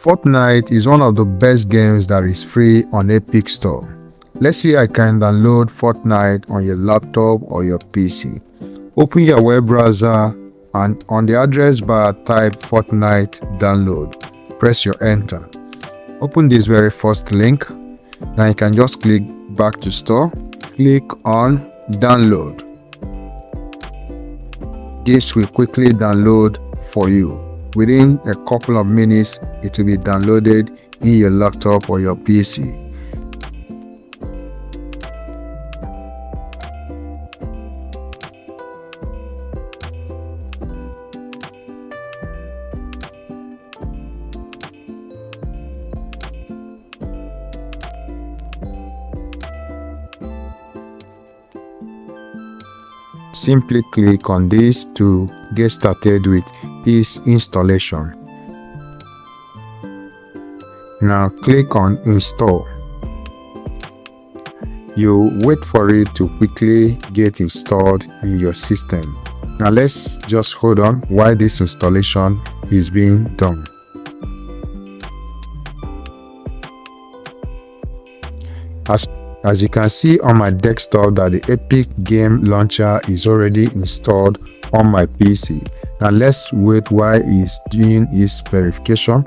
Fortnite is one of the best games that is free on Epic Store. Let's see I can download Fortnite on your laptop or your PC. Open your web browser and on the address bar type Fortnite download. Press your enter. Open this very first link. Then you can just click back to store. Click on download. This will quickly download for you. Within a couple of minutes, it will be downloaded in your laptop or your PC. Simply click on this to get started with its installation. Now click on install. You wait for it to quickly get installed in your system. Now let's just hold on while this installation is being done. As you can see on my desktop that the Epic Game Launcher is already installed on my PC. Now let's wait while it's doing its verification.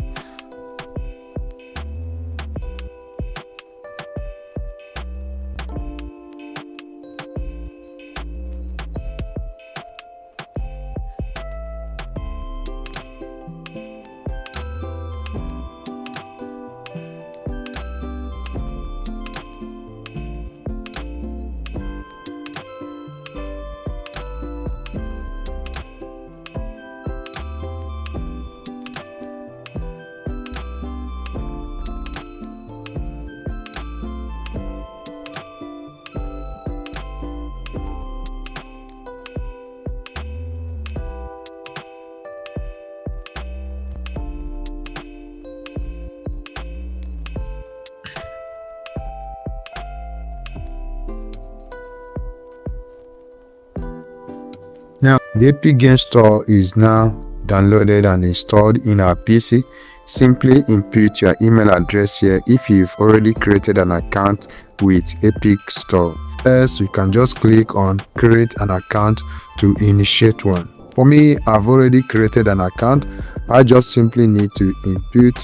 Now, the Epic Game Store is now downloaded and installed in our PC. Simply input your email address here if you've already created an account with Epic Store. Else, you can just click on create an account to initiate one. For me, I've already created an account. I just simply need to input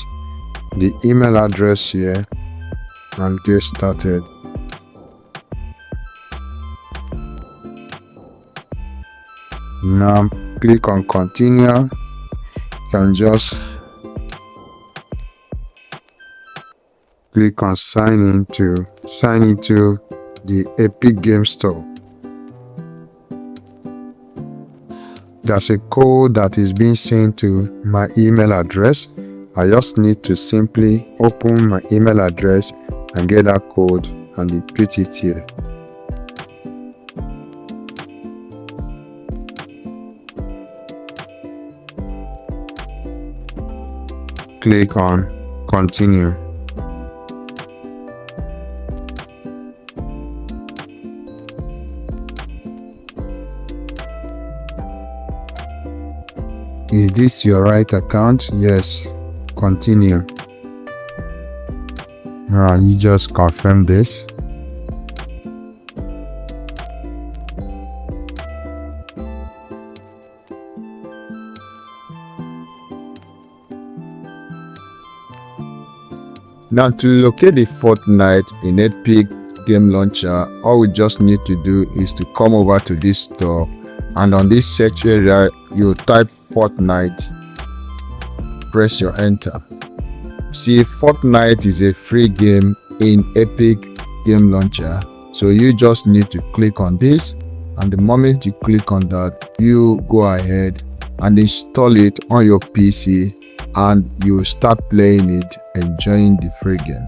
the email address here and get started. Now click on continue. You can just click on sign into the Epic Game Store. There's a code that is being sent to my email address. I just need to simply open my email address and get that code and input it here. Click on continue. Is this your right account? Yes. Continue. Now you just confirm this. Now to locate the Fortnite in Epic Game Launcher, all we just need to do is to come over to this store, and on this search area you type Fortnite, press your enter. See, Fortnite is a free game in Epic Game Launcher, so you just need to click on this, and the moment you click on that, you go ahead and install it on your PC and you start playing it, enjoying the free game.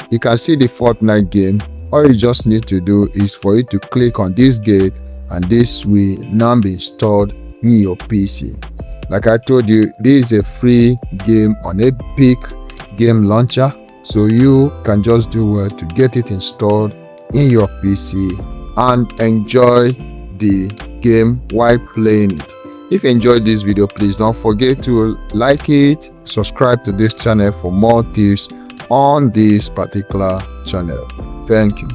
You can see the Fortnite game. All you just need to do is for you to click on this gate, and this will now be installed in your PC. Like I told you, this is a free game on Epic Game Launcher, so you can just do well to get it installed in your PC and enjoy the game while playing it. If you enjoyed this video, please don't forget to like it, subscribe to this channel for more tips on this particular channel. Thank you.